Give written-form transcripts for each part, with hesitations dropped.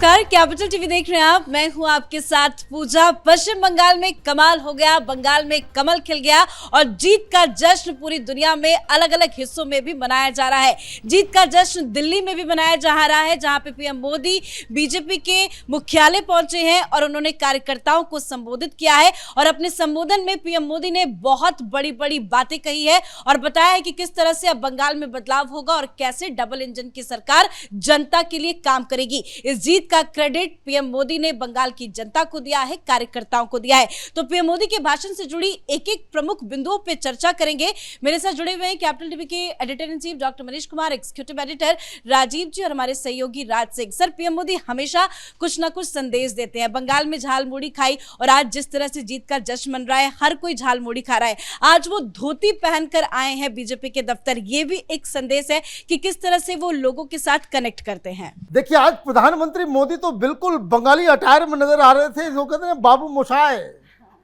नमस्कार, capital TV देख रहे हैं आप। मैं हूं आपके साथ पूजा। पश्चिम बंगाल में कमाल हो गया, बंगाल में कमल खिल गया और जीत का जश्न पूरी दुनिया में अलग अलग हिस्सों में भी मनाया जा रहा है। जीत का जश्न दिल्ली में भी मनाया जा रहा है, जहां पे पीएम मोदी बीजेपी के मुख्यालय पहुंचे हैं और उन्होंने कार्यकर्ताओं को संबोधित किया है। और अपने संबोधन में पीएम मोदी ने बहुत बड़ी बड़ी बातें कही है और बताया है कि किस तरह से अब बंगाल में बदलाव होगा और कैसे डबल इंजन की सरकार जनता के लिए काम करेगी। इस जीत का क्रेडिट पीएम मोदी ने बंगाल की जनता को दिया है, कार्यकर्ताओं को दिया है। तो पीएम मोदी के भाषण से जुड़ी एक एक प्रमुख बिंदुओं पे चर्चा करेंगे। मेरे साथ जुड़े हुए हैं कैपिटल टीवी के editor in chief doctor Manish Kumar, executive editor Rajeev ji और हमारे सहयोगी राज सिंह। सर, पीएम मोदी हमेशा कुछ ना कुछ संदेश देते हैं। बंगाल में झाल मुड़ी खाई और आज जिस तरह से जीत का जश्न मन रहा है, हर कोई झाल मुड़ी खा रहा है। आज वो धोती पहनकर आए हैं बीजेपी के दफ्तर, ये भी एक संदेश है कि किस तरह से वो लोगों के साथ कनेक्ट करते हैं। देखिए, आज प्रधानमंत्री मोदी तो बिल्कुल बंगाली अटायर में नजर आ रहे थे, जो कहते हैं बाबू मोशाय,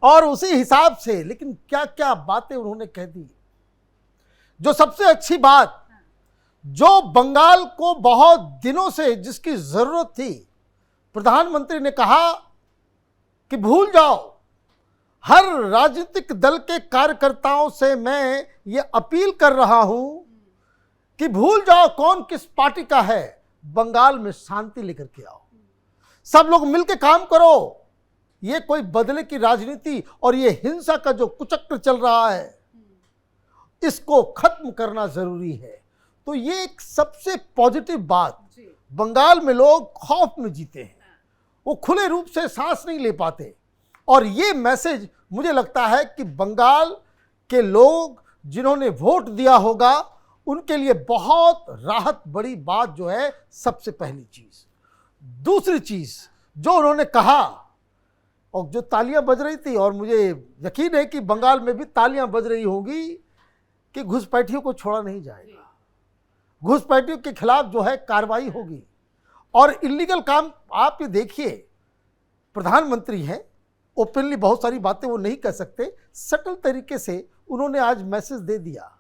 और उसी हिसाब से। लेकिन क्या क्या बातें उन्होंने कह दी। जो सबसे अच्छी बात, जो बंगाल को बहुत दिनों से जिसकी जरूरत थी, प्रधानमंत्री ने कहा कि भूल जाओ। हर राजनीतिक दल के कार्यकर्ताओं से मैं ये अपील कर रहा हूं कि भूल जाओ कौन किस पार्टी का है, बंगाल में शांति लेकर के आओ, सब लोग मिलकर काम करो। ये कोई बदले की राजनीति और ये हिंसा का जो कुचक्र चल रहा है, इसको खत्म करना जरूरी है। तो ये एक सबसे पॉजिटिव बात। बंगाल में लोग खौफ में जीते हैं, वो खुले रूप से सांस नहीं ले पाते। और ये मैसेज मुझे लगता है कि बंगाल के लोग जिन्होंने वोट दिया होगा, उनके लिए बहुत राहत बड़ी बात जो है, सबसे पहली चीज। दूसरी चीज जो उन्होंने कहा, और जो तालियां बज रही थी, और मुझे यकीन है कि बंगाल में भी तालियां बज रही होंगी, कि घुसपैठियों को छोड़ा नहीं जाएगा, घुसपैठियों के खिलाफ जो है कार्रवाई होगी। और इलीगल काम, आप ये देखिए, प्रधानमंत्री हैं, ओपनली बहुत सारी बातें वो नहीं कह सकते, सटल तरीके से उन्होंने आज मैसेज दे दिया।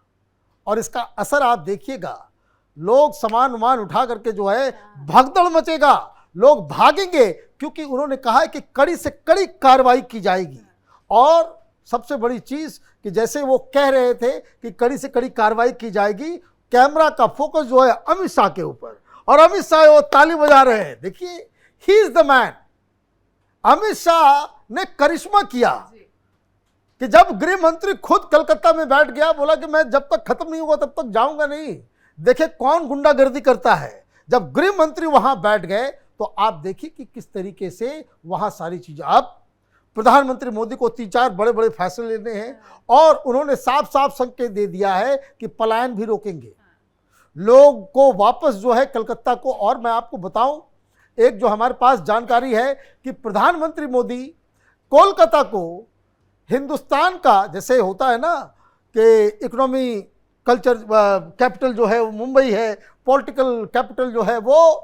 और इसका असर आप देखिएगा, लोग सामान वामान उठा करके जो है भगदड़ मचेगा, लोग भागेंगे, क्योंकि उन्होंने कहा है कि कड़ी से कड़ी कार्रवाई की जाएगी। और सबसे बड़ी चीज कि जैसे वो कह रहे थे कि कड़ी से कड़ी कार्रवाई की जाएगी, कैमरा का फोकस जो है अमित शाह के ऊपर, और अमित शाह वो ताली बजा रहे हैं। देखिए, he is the man. Amit Shah ने करिश्मा किया कि जब गृह मंत्री खुद कलकत्ता में बैठ गया, बोला कि मैं जब तक खत्म नहीं होगा तब तक जाऊंगा नहीं। देखे कौन गुंडागर्दी करता है। जब गृह मंत्री वहां बैठ गए तो आप देखिए कि किस तरीके से वहां सारी चीजें। अब प्रधानमंत्री मोदी को 3-4 बड़े बड़े फैसले लेने हैं, और उन्होंने साफ साफ संकेत दे दिया है कि पलायन भी रोकेंगे, लोग को वापस जो है कलकत्ता को। और मैं आपको बताऊं, एक जो हमारे पास जानकारी है कि प्रधानमंत्री मोदी कोलकाता को हिंदुस्तान का, जैसे होता है ना कि इकोनॉमी कल्चर कैपिटल जो है वो मुंबई है, पॉलिटिकल कैपिटल जो है वो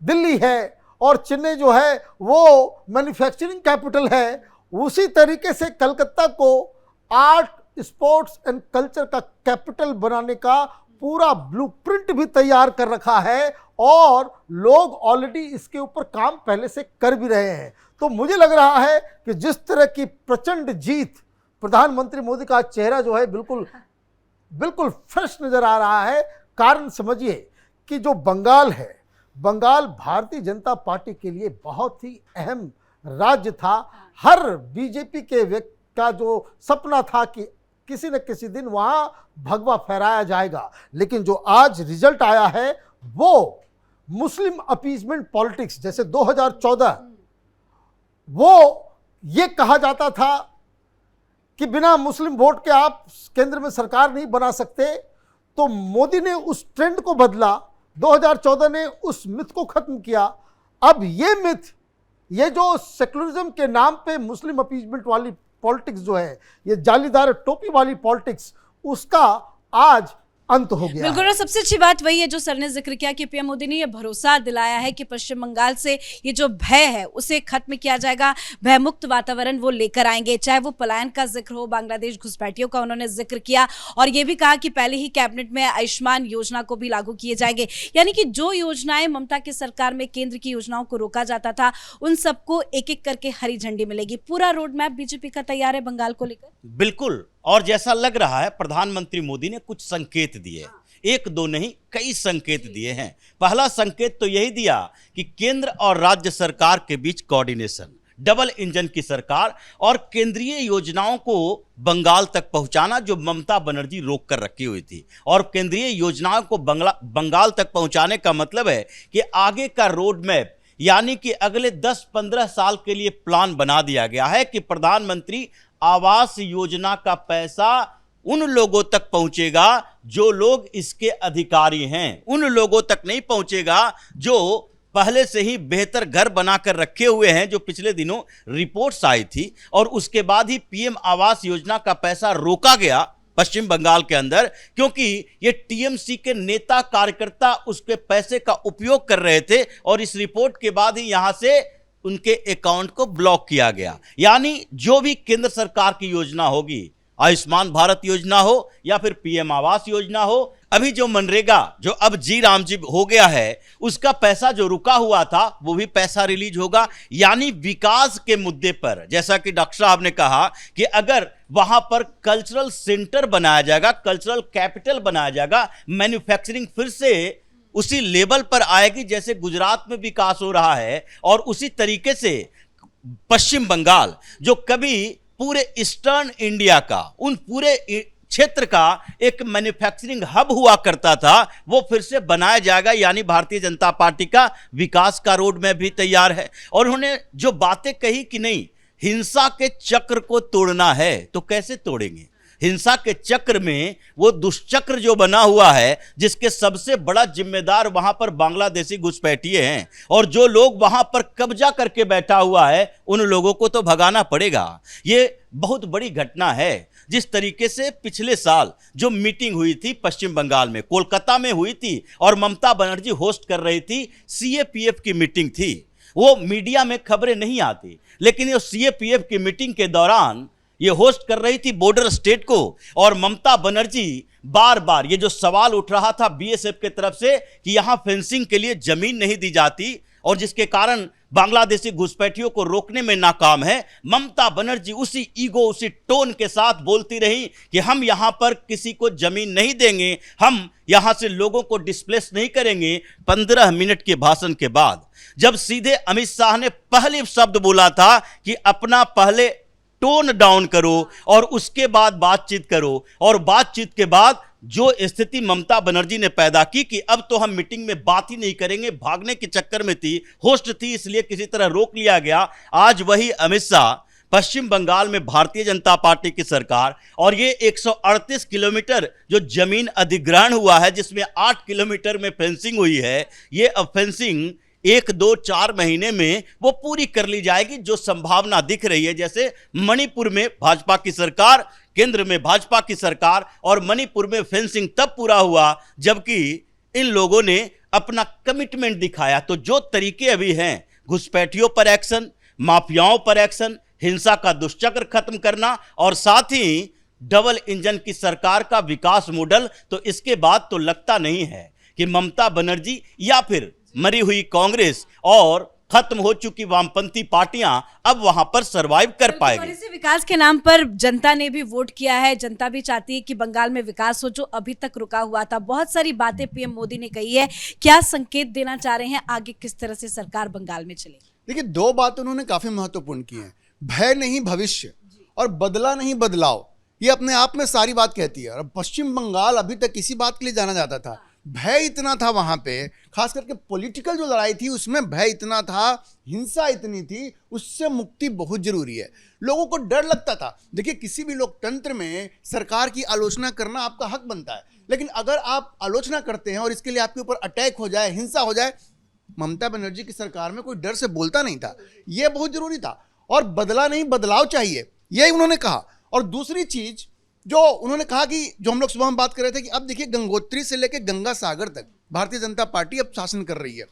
दिल्ली है, और चेन्नई जो है वो मैन्युफैक्चरिंग कैपिटल है, उसी तरीके से कलकत्ता को आर्ट, स्पोर्ट्स एंड कल्चर का कैपिटल बनाने का पूरा ब्लूप्रिंट भी तैयार कर रखा है। और लोग ऑलरेडी इसके ऊपर काम पहले से कर भी रहे हैं। तो मुझे लग रहा है कि जिस तरह की प्रचंड जीत, प्रधानमंत्री मोदी का चेहरा जो है बिल्कुल बिल्कुल फ्रेश नजर आ रहा है। कारण समझिए कि जो बंगाल है, बंगाल भारतीय जनता पार्टी के लिए बहुत ही अहम राज्य था। हर बीजेपी के व्यक्ति का जो सपना था कि किसी न किसी दिन वहां भगवा फहराया जाएगा। लेकिन जो आज रिजल्ट आया है वो मुस्लिम अपीजमेंट पॉलिटिक्स, जैसे 2014 वो ये कहा जाता था कि बिना मुस्लिम वोट के आप केंद्र में सरकार नहीं बना सकते, तो मोदी ने उस ट्रेंड को बदला। 2014 ने उस मिथ को खत्म किया। अब ये मिथ, ये जो सेकुलरिज्म के नाम पे मुस्लिम अपीजमेंट वाली पॉलिटिक्स जो है, ये जालीदार टोपी वाली पॉलिटिक्स, उसका आज अंत हो गया बिल्कुल। है। और सबसे अच्छी बात वही है जो सर ने जिक्र किया कि पीएम मोदी ने यह भरोसा दिलाया है कि पश्चिम बंगाल से ये जो भय है उसे खत्म किया जाएगा, भय मुक्त वातावरण वो लेकर आएंगे। चाहे वो पलायन का जिक्र हो, बांग्लादेश घुसपैठियों का उन्होंने जिक्र किया और ये भी कहा कि पहले ही कैबिनेट में आयुष्मान योजना को भी लागू किए जाएंगे। यानी कि जो योजनाएं ममता की सरकार में केंद्र की योजनाओं को रोका जाता था उन सबको एक एक करके हरी झंडी मिलेगी। पूरा रोड मैप बीजेपी का तैयार है बंगाल को लेकर। बिल्कुल। और जैसा लग रहा है प्रधानमंत्री मोदी ने कुछ संकेत दिए, एक दो नहीं कई संकेत दिए हैं। पहला संकेत तो यही दिया कि केंद्र और राज्य सरकार के बीच कोऑर्डिनेशन, डबल इंजन की सरकार और केंद्रीय योजनाओं को बंगाल तक पहुंचाना जो ममता बनर्जी रोक कर रखी हुई थी। और केंद्रीय योजनाओं को बंगाल तक पहुंचाने का मतलब है कि आगे का रोड मैप यानी कि अगले 10-15 साल के लिए प्लान बना दिया गया है कि प्रधानमंत्री आवास योजना का पैसा उन लोगों तक पहुंचेगा जो लोग इसके अधिकारी हैं, उन लोगों तक नहीं पहुंचेगा जो पहले से ही बेहतर घर बनाकर रखे हुए हैं, जो पिछले दिनों रिपोर्ट्स आई थी। और उसके बाद ही पीएम आवास योजना का पैसा रोका गया पश्चिम बंगाल के अंदर, क्योंकि ये टीएमसी के नेता कार्यकर्ता उसके पैसे का उपयोग कर रहे थे और इस रिपोर्ट के बाद ही यहां से उनके अकाउंट को ब्लॉक किया गया। यानी जो भी केंद्र सरकार की योजना होगी, आयुष्मान भारत योजना हो या फिर पीएम आवास योजना हो, अभी जो मनरेगा जो अब जी राम जी हो गया है, उसका पैसा जो रुका हुआ था वो भी पैसा रिलीज होगा। यानी विकास के मुद्दे पर, जैसा कि डॉक्टर साहब ने कहा कि अगर वहां पर कल्चरल सेंटर बनाया जाएगा, कल्चरल कैपिटल बनाया जाएगा, मैन्युफैक्चरिंग फिर से उसी लेवल पर आएगी जैसे गुजरात में विकास हो रहा है। और उसी तरीके से पश्चिम बंगाल जो कभी पूरे ईस्टर्न इंडिया का, उन पूरे क्षेत्र का एक मैन्युफैक्चरिंग हब हुआ करता था, वो फिर से बनाया जाएगा। यानी भारतीय जनता पार्टी का विकास का रोड मैप भी तैयार है। और उन्होंने जो बातें कही कि नहीं, हिंसा के चक्र को तोड़ना है, तो कैसे तोड़ेंगे? हिंसा के चक्र में वो दुष्चक्र जो बना हुआ है, जिसके सबसे बड़ा जिम्मेदार वहां पर बांग्लादेशी घुसपैठिए हैं और जो लोग वहां पर कब्जा करके बैठा हुआ है, उन लोगों को तो भगाना पड़ेगा। ये बहुत बड़ी घटना है। जिस तरीके से पिछले साल जो मीटिंग हुई थी पश्चिम बंगाल में, कोलकाता में हुई थी और ममता बनर्जी होस्ट कर रही थी, सीएपीएफ की मीटिंग थी। वो मीडिया में खबरें नहीं आती, लेकिन ये सीएपीएफ की मीटिंग के दौरान ये होस्ट कर रही थी बॉर्डर स्टेट को। और ममता बनर्जी बार बार ये जो सवाल उठ रहा था बीएसएफ के तरफ से कि यहां फेंसिंग के लिए जमीन नहीं दी जाती और जिसके कारण बांग्लादेशी घुसपैठियों को रोकने में नाकाम है, ममता बनर्जी उसी ईगो, उसी टोन के साथ बोलती रही कि हम यहां पर किसी को जमीन नहीं देंगे, हम यहां से लोगों को डिस्प्लेस नहीं करेंगे। 15 मिनट के भाषण के बाद जब सीधे अमित शाह ने पहले शब्द बोला था कि अपना पहले टोन डाउन करो और उसके बाद बातचीत करो, और बातचीत के बाद जो स्थिति ममता बनर्जी ने पैदा की कि अब तो हम मीटिंग में बात ही नहीं करेंगे, भागने के चक्कर में थी, होस्ट थी इसलिए किसी तरह रोक लिया गया। आज वही अमित शाह पश्चिम बंगाल में भारतीय जनता पार्टी की सरकार और ये 138 किलोमीटर जो जमीन अधिग्रहण हुआ है, जिसमें 8 किलोमीटर में फेंसिंग हुई है, ये अब फेंसिंग 1-2-4 महीने में वो पूरी कर ली जाएगी। जो संभावना दिख रही है, जैसे मणिपुर में भाजपा की सरकार, केंद्र में भाजपा की सरकार, और मणिपुर में फेंसिंग तब पूरा हुआ जबकि इन लोगों ने अपना कमिटमेंट दिखाया। तो जो तरीके अभी हैं, घुसपैठियों पर एक्शन, माफियाओं पर एक्शन, हिंसा का दुष्चक्र खत्म करना और साथ ही डबल इंजन की सरकार का विकास मॉडल, तो इसके बाद तो लगता नहीं है कि ममता बनर्जी या फिर मरी हुई कांग्रेस और खत्म हो चुकी वामपंथी पार्टियां अब वहां पर सरवाइव कर पाएगी। इसी विकास के नाम पर जनता ने भी वोट किया है। जनता भी चाहती है कि बंगाल में विकास हो जो अभी तक रुका हुआ था। बहुत सारी बातें पीएम मोदी ने कही है। क्या संकेत देना चाह रहे हैं, आगे किस तरह से सरकार बंगाल में चलेगी? देखिए, 2 बातें उन्होंने काफी महत्वपूर्ण की हैं। भय नहीं भविष्य और बदला नहीं बदलाव, ये अपने आप में सारी बात कहती है। और पश्चिम बंगाल अभी तक इसी बात के लिए जाना जाता था। भय इतना था वहां पे, खास करके पॉलिटिकल जो लड़ाई थी उसमें भय इतना था, हिंसा इतनी थी, उससे मुक्ति बहुत जरूरी है। लोगों को डर लगता था। देखिए, किसी भी लोकतंत्र में सरकार की आलोचना करना आपका हक बनता है, लेकिन अगर आप आलोचना करते हैं और इसके लिए आपके ऊपर अटैक हो जाए, हिंसा हो जाए, ममता बनर्जी की सरकार में कोई डर से बोलता नहीं था। यह बहुत जरूरी था। और बदला नहीं बदलाव चाहिए, यही उन्होंने कहा। और दूसरी चीज, जो उन्होंने कहा कि जो हम लोग सुबह में बात कर रहे थे कि अब देखिए गंगोत्री से लेकर गंगा सागर तक भारतीय जनता पार्टी अब शासन कर रही है,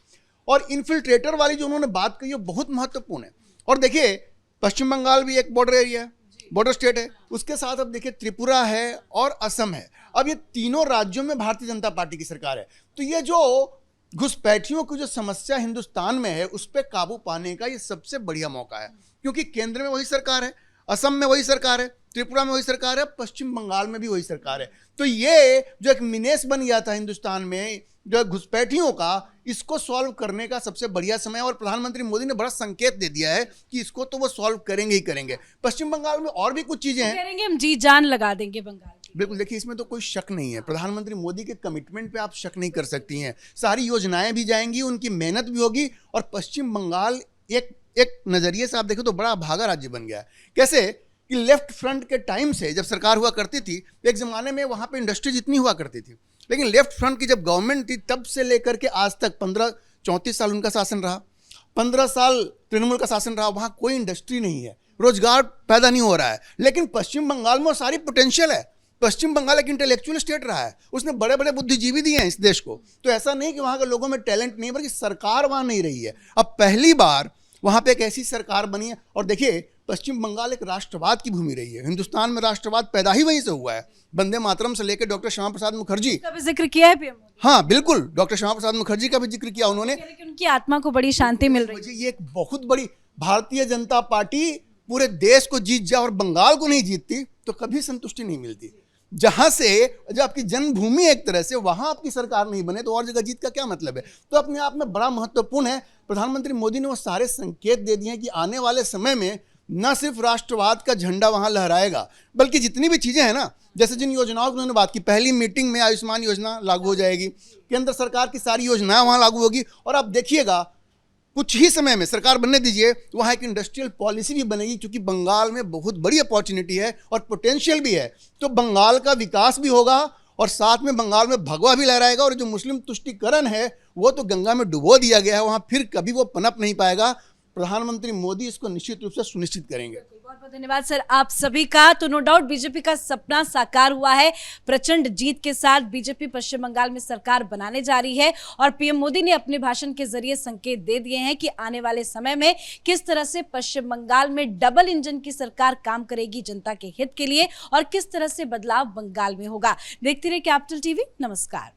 और इन्फिल्ट्रेटर वाली जो उन्होंने बात कही है बहुत महत्वपूर्ण है। और देखिए पश्चिम बंगाल भी एक बॉर्डर एरिया है, बॉर्डर स्टेट है, उसके साथ अब देखिए त्रिपुरा है और असम है। अब ये तीनों राज्यों में भारतीय जनता पार्टी की सरकार है, तो ये जो घुसपैठियों की जो समस्या हिंदुस्तान में है उस पर काबू पाने का ये सबसे बढ़िया मौका है, क्योंकि केंद्र में वही सरकार है, असम में वही सरकार है, त्रिपुरा में वही सरकार है, पश्चिम बंगाल में भी वही सरकार है। तो ये जो एक मिनेस बन गया था हिंदुस्तान में जो घुसपैठियों का, इसको सॉल्व करने का सबसे बढ़िया समय है। और प्रधानमंत्री मोदी ने बड़ा संकेत दे दिया है कि इसको तो वो सॉल्व करेंगे ही करेंगे। पश्चिम बंगाल में और भी कुछ चीजें हैं, करेंगे, हम जी जान लगा देंगे बंगाल की। बिल्कुल, देखिए इसमें तो कोई शक नहीं है, प्रधानमंत्री मोदी के कमिटमेंट पे आप शक नहीं कर सकती हैं। सारी योजनाएं भी जाएंगी, उनकी मेहनत भी होगी, और पश्चिम बंगाल एक नजरिए से आप देखो तो बड़ा भागा राज्य बन गया है। कैसे कि लेफ्ट फ्रंट के टाइम से जब सरकार हुआ करती थी, एक जमाने में वहां पे इंडस्ट्रीज इतनी हुआ करती थी, लेकिन लेफ्ट फ्रंट की जब गवर्नमेंट थी तब से लेकर के आज तक 34 साल उनका शासन रहा, 15 साल तृणमूल का शासन रहा, वहां कोई इंडस्ट्री नहीं है, रोजगार पैदा नहीं हो रहा है। लेकिन पश्चिम बंगाल में वो सारी पोटेंशियल है। पश्चिम बंगाल एक इंटेलेक्चुअल स्टेट रहा है, उसने बड़े बड़े बुद्धिजीवी दिए हैं इस देश को। तो ऐसा नहीं कि वहां के लोगों में टैलेंट नहीं, बल्कि सरकार वहां नहीं रही है। अब पहली बार वहां पे एक ऐसी सरकार बनी है। और देखिए पश्चिम बंगाल एक राष्ट्रवाद की भूमि रही है, हिंदुस्तान में राष्ट्रवाद पैदा ही वहीं से हुआ है। वंदे मातरम से लेकर डॉक्टर श्यामा प्रसाद मुखर्जी का भी जिक्र किया है पीएम मोदी। हाँ बिल्कुल, डॉक्टर श्यामा प्रसाद मुखर्जी का भी जिक्र किया उन्होंने। लेकिन उनकी आत्मा को बड़ी शांति मिल रही है। मुझे ये एक बहुत बड़ी, भारतीय जनता पार्टी पूरे देश को जीत जाए और बंगाल को नहीं जीतती तो कभी संतुष्टि नहीं मिलती। जहां से जो आपकी जन्मभूमि एक तरह से, वहां आपकी सरकार नहीं बने तो और जगह जीत का क्या मतलब है। तो अपने आप में बड़ा महत्वपूर्ण है। प्रधानमंत्री मोदी ने वो सारे संकेत दे दिए हैं कि आने वाले समय में न सिर्फ राष्ट्रवाद का झंडा वहां लहराएगा, बल्कि जितनी भी चीजें हैं ना, जैसे जिन योजनाओं की उन्होंने बात की, पहली मीटिंग में आयुष्मान योजना लागू हो जाएगी, केंद्र सरकार की सारी योजनाएं वहां लागू होगी। और आप देखिएगा कुछ ही समय में, सरकार बनने दीजिए, वहाँ एक इंडस्ट्रियल पॉलिसी भी बनेगी, क्योंकि बंगाल में बहुत बड़ी अपॉर्चुनिटी है और पोटेंशियल भी है। तो बंगाल का विकास भी होगा और साथ में बंगाल में भगवा भी लहराएगा। और जो मुस्लिम तुष्टीकरण है वो तो गंगा में डुबो दिया गया है, वहाँ फिर कभी वो पनप नहीं पाएगा। प्रधानमंत्री मोदी इसको निश्चित रूप से सुनिश्चित करेंगे। बहुत बहुत धन्यवाद सर आप सभी का। तो नो डाउट बीजेपी का सपना साकार हुआ है। प्रचंड जीत के साथ बीजेपी पश्चिम बंगाल में सरकार बनाने जा रही है और पीएम मोदी ने अपने भाषण के जरिए संकेत दे दिए हैं कि आने वाले समय में किस तरह से पश्चिम बंगाल में डबल इंजन की सरकार काम करेगी जनता के हित के लिए और किस तरह से बदलाव बंगाल में होगा। देखते रहिए कैपिटल टीवी। नमस्कार।